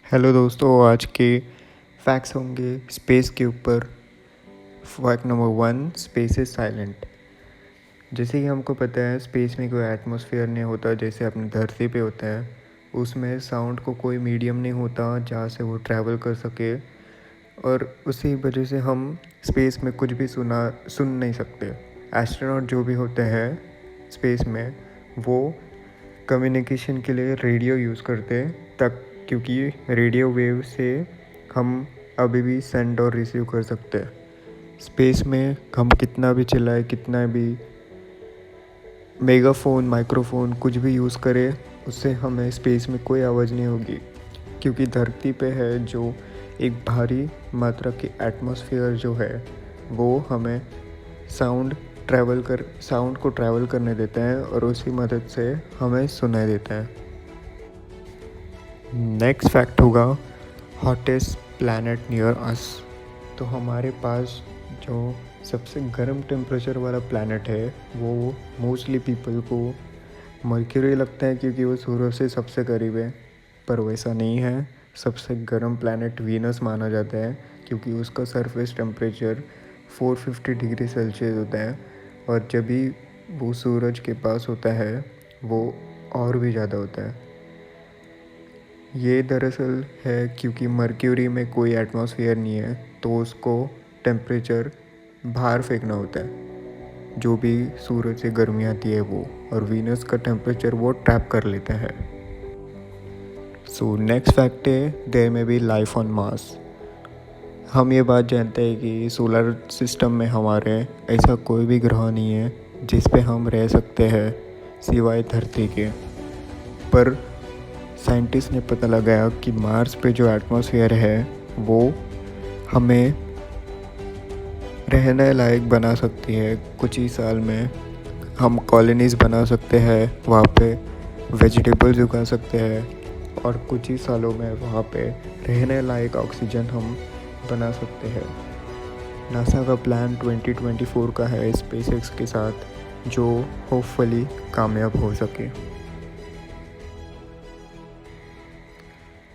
Hello दोस्तों, आज के फैक्ट्स होंगे स्पेस के ऊपर। Fact number 1, space is silent. जैसे कि हमको पता है स्पेस में कोई एटमॉस्फेयर नहीं होता जैसे अपनी धरती पे होता है। उसमें साउंड को कोई मीडियम नहीं होता जहाँ से वो ट्रैवल कर सके, और उसी वजह से हम स्पेस में कुछ भी सुन नहीं सकते। एस्ट्रोनॉट जो भी होते हैं स्पेस में, वो कम्युनिकेशन के लिए रेडियो यूज़ करते तक, क्योंकि रेडियो वेव से हम अभी भी सेंड और रिसीव कर सकते हैं। स्पेस में हम कितना भी चिल्लाए, कितना भी मेगाफोन माइक्रोफोन कुछ भी यूज़ करें, उससे हमें स्पेस में कोई आवाज़ नहीं होगी, क्योंकि धरती पे है जो एक भारी मात्रा की एटमॉस्फेयर जो है वो हमें साउंड को ट्रैवल करने देता है और उसी मदद से हमें सुनाई देता है। नेक्स्ट फैक्ट होगा हॉटेस्ट प्लैनेट नियर अस। तो हमारे पास जो सबसे गर्म टेम्परेचर वाला प्लैनेट है वो मोस्टली पीपल को मर्क्यूरी लगता है, क्योंकि वो सूरज से सबसे करीब है। पर वैसा नहीं है। सबसे गर्म प्लैनेट वीनस माना जाता है, क्योंकि उसका सरफेस टेम्परेचर 450 डिग्री सेल्सियस होता है, और जब भी वो सूरज के पास होता है वो और भी ज़्यादा होता है। ये दरअसल है क्योंकि मर्क्यूरी में कोई एटमॉस्फेयर नहीं है, तो उसको टेम्परेचर बाहर फेंकना होता है, जो भी सूरज से गर्मी आती है वो, और वीनस का टेम्परेचर वो ट्रैप कर लेता है। सो नेक्स्ट फैक्ट है देयर में बी लाइफ ऑन मार्स। हम ये बात जानते हैं कि सोलर सिस्टम में हमारे ऐसा कोई भी ग्रह नहीं है जिस पे हम रह सकते हैं सिवाय धरती के। पर साइंटिस्ट ने पता लगाया कि मार्स पे जो एटमॉस्फेयर है वो हमें रहने लायक बना सकती है। कुछ ही साल में हम कॉलोनीज़ बना सकते हैं, वहाँ पे वेजिटेबल्स उगा सकते हैं, और कुछ ही सालों में वहाँ पे रहने लायक ऑक्सीजन हम बना सकते हैं। नासा का प्लान 2024 का है स्पेसएक्स के साथ, जो होपफुली कामयाब हो सके।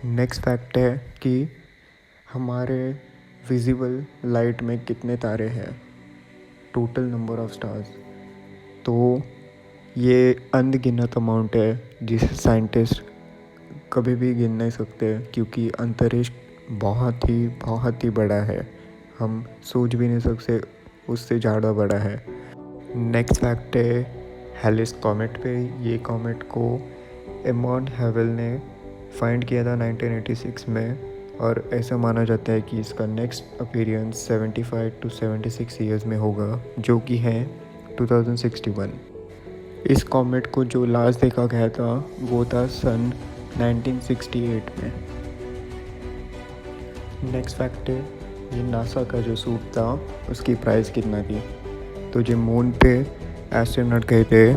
नेक्स्ट फैक्ट है कि हमारे विजिबल लाइट में कितने तारे हैं, टोटल नंबर ऑफ स्टार्स। तो ये अनगिनत अमाउंट है जिसे साइंटिस्ट कभी भी गिन नहीं सकते, क्योंकि अंतरिक्ष बहुत ही बड़ा है। हम सोच भी नहीं सकते उससे ज़्यादा बड़ा है। नेक्स्ट फैक्ट है हेलिस कॉमेट पे। ये कॉमेट को एमॉन्ड हैवेल ने फाइंड किया था 1986 में, और ऐसा माना जाता है कि इसका नेक्स्ट अपीयरेंस 75 to 76 ईयर्स में होगा, जो कि है 2061। इस कॉमेट को जो लास्ट देखा गया था वो था सन 1968 में। नेक्स्ट फैक्ट है ये नासा का जो सूट था उसकी प्राइस कितना थी। तो जो मून पे एस्ट्रोनॉट गए थे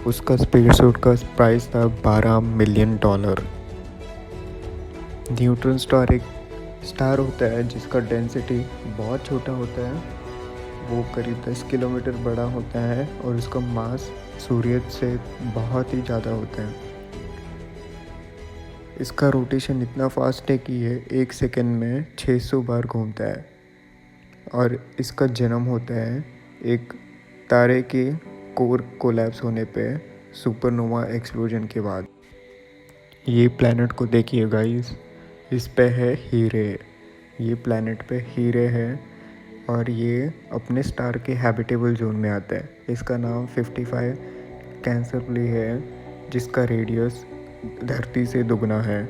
उसका स्पेस सूट का प्राइस था $12 मिलियन। न्यूट्रॉन स्टार एक स्टार होता है जिसका डेंसिटी बहुत छोटा होता है, वो करीब 10 किलोमीटर बड़ा होता है, और उसका मास सूर्य से बहुत ही ज़्यादा होता है। इसका रोटेशन इतना फास्ट है कि ये 1 सेकंड में 600 बार घूमता है, और इसका जन्म होता है एक तारे के कोर कोलैप्स होने पे सुपरनोवा एक्सप्लोजन के बाद। ये प्लैनेट को देखिए गाइस, इस पे है हीरे। ये प्लैनेट पे हीरे है, और ये अपने स्टार के हैबिटेबल जोन में आता है। इसका नाम 55 कैंसर है, जिसका रेडियस धरती से दुगना है,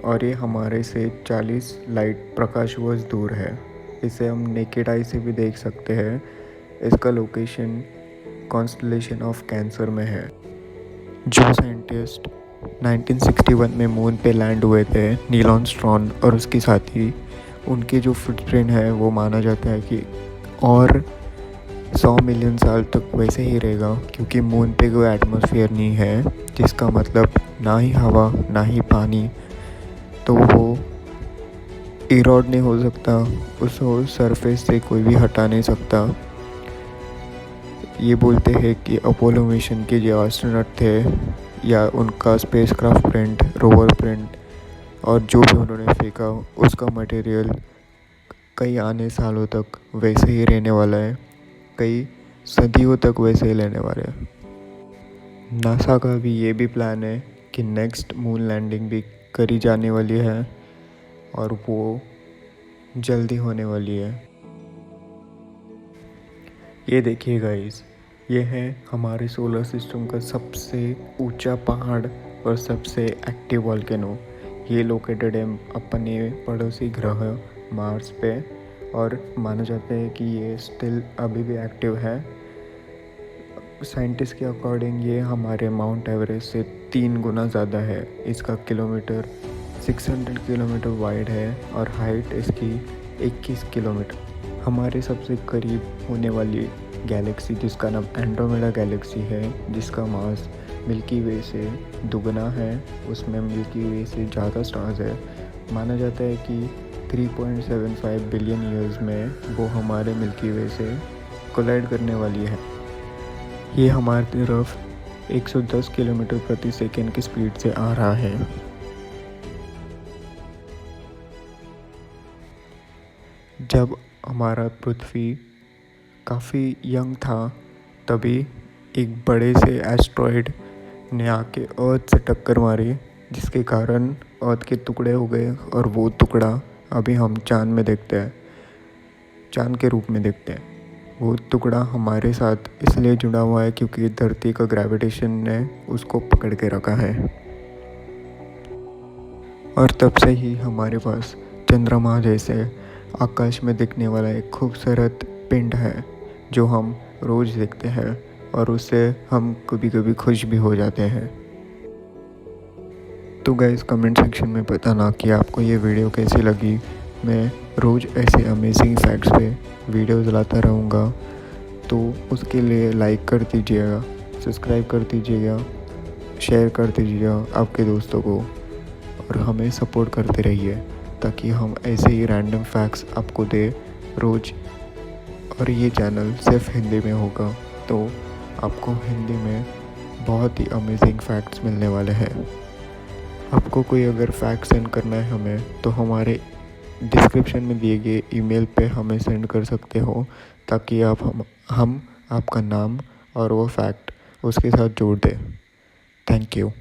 और ये हमारे से 40 लाइट प्रकाश वर्ष दूर है। इसे हम नेकेड आई से भी देख सकते हैं। इसका लोकेशन कॉन्स्टलेशन ऑफ कैंसर में है। जो साइंटिस्ट 1961 में मून पे लैंड हुए थे, नील आर्मस्ट्रॉन्ग और उसके साथी, उनकी जो फुटप्रिंट है वो माना जाता है कि और 100 मिलियन साल तक वैसे ही रहेगा, क्योंकि मून पे कोई एटमॉस्फेयर नहीं है, जिसका मतलब ना ही हवा ना ही पानी, तो वो इरोड नहीं हो सकता, उसको सरफेस से कोई भी हटा नहीं सकता। ये बोलते हैं कि अपोलो मिशन के जो एस्ट्रोनॉट थे या उनका स्पेसक्राफ्ट प्रिंट, रोवर प्रिंट और जो भी उन्होंने फेंका उसका मटेरियल कई आने सालों तक वैसे ही रहने वाला है, कई सदियों तक वैसे ही रहने वाला है। नासा का भी ये भी प्लान है कि नेक्स्ट मून लैंडिंग भी करी जाने वाली है और वो जल्दी होने वाली है। ये देखिए गाइस, ये है हमारे सोलर सिस्टम का सबसे ऊंचा पहाड़ और सबसे एक्टिव वॉल्केनो। ये लोकेटेड है अपने पड़ोसी ग्रह मार्स पे और माना जाता है कि ये स्टिल अभी भी एक्टिव है। साइंटिस्ट के अकॉर्डिंग ये हमारे माउंट एवरेस्ट से 3 गुना ज़्यादा है। इसका किलोमीटर 600 किलोमीटर वाइड है और हाइट इसकी 21 किलोमीटर। हमारे सबसे करीब होने वाली गैलेक्सी जिसका नाम एंड्रोमेडा गैलेक्सी है, जिसका मास मिल्की वे से दुगना है, उसमें मिल्की वे से ज़्यादा स्टार्स है। माना जाता है कि 3.75 बिलियन ईयर्स में वो हमारे मिल्की वे से कोलाइड करने वाली है। ये हमारी तरफ 110 किलोमीटर प्रति सेकंड की स्पीड से आ रहा है। जब हमारा पृथ्वी काफ़ी यंग था तभी एक बड़े से एस्ट्रॉयड ने आके अर्थ से टक्कर मारी, जिसके कारण अर्थ के टुकड़े हो गए और वो टुकड़ा अभी हम चांद में देखते हैं, चांद के रूप में देखते हैं। वो टुकड़ा हमारे साथ इसलिए जुड़ा हुआ है क्योंकि धरती का ग्रेविटेशन ने उसको पकड़ के रखा है। और तब से ही हमारे पास चंद्रमा जैसे आकाश में दिखने वाला एक खूबसूरत पिंड है जो हम रोज़ देखते हैं और उससे हम कभी कभी खुश भी हो जाते हैं। तो गाइस कमेंट सेक्शन में बताना कि आपको ये वीडियो कैसी लगी। मैं रोज़ ऐसे अमेजिंग फैक्ट्स पे वीडियोज़ लाता रहूँगा, तो उसके लिए लाइक कर दीजिएगा, सब्सक्राइब कर दीजिएगा, शेयर कर दीजिएगा आपके दोस्तों को और हमें सपोर्ट करते रहिए ताकि हम ऐसे ही रैंडम फैक्ट्स आपको दे रोज़। और ये चैनल सिर्फ हिंदी में होगा, तो आपको हिंदी में बहुत ही अमेजिंग फैक्ट्स मिलने वाले हैं। आपको कोई अगर फैक्ट सेंड करना है हमें तो हमारे डिस्क्रिप्शन में दिए गए ईमेल पे हमें सेंड कर सकते हो, ताकि हम आपका नाम और वो फैक्ट उसके साथ जोड़ दें। Thank you.